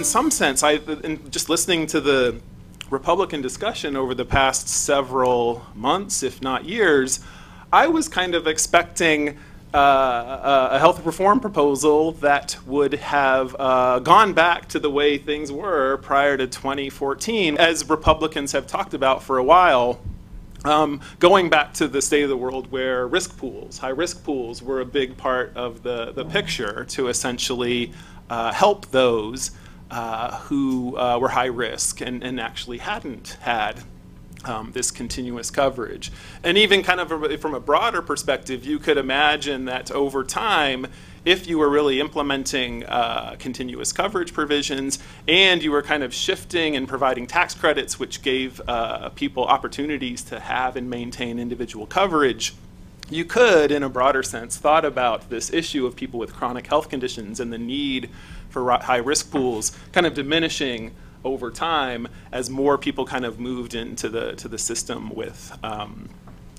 in some sense, in just listening to the Republican discussion over the past several months, if not years, I was kind of expecting a health reform proposal that would have gone back to the way things were prior to 2014, as Republicans have talked about for a while, going back to the state of the world where risk pools, high risk pools, were a big part of the picture to essentially help those who were high risk and actually hadn't had this continuous coverage. And even kind of from a broader perspective, you could imagine that over time, if you were really implementing continuous coverage provisions and you were kind of shifting and providing tax credits which gave people opportunities to have and maintain individual coverage, you could, in a broader sense, thought about this issue of people with chronic health conditions and the need for high risk pools kind of diminishing over time as more people kind of moved into the system with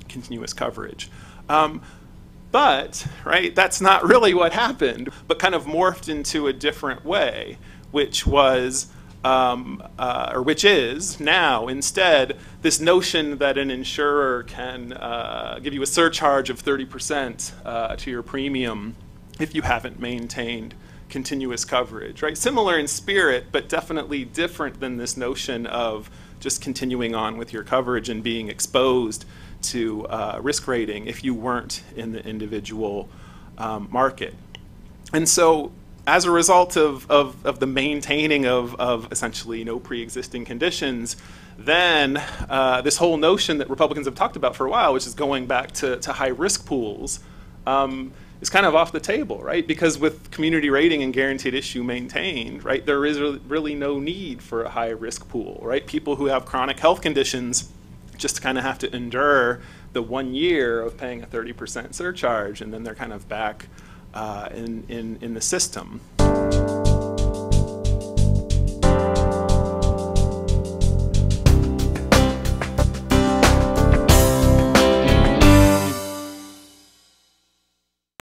continuous coverage. But, right, that's not really what happened, but kind of morphed into a different way, which was, or which is now instead this notion that an insurer can give you a surcharge of 30% to your premium if you haven't maintained continuous coverage, right? Similar in spirit, but definitely different than this notion of just continuing on with your coverage and being exposed to risk rating if you weren't in the individual market. And so as a result of the maintaining of essentially no pre-existing conditions, then this whole notion that Republicans have talked about for a while, which is going back to high risk pools, is kind of off the table, right? Because with community rating and guaranteed issue maintained, right, there is really no need for a high risk pool, right? People who have chronic health conditions just kind of have to endure the 1 year of paying a 30% surcharge, and then they're kind of back in the system.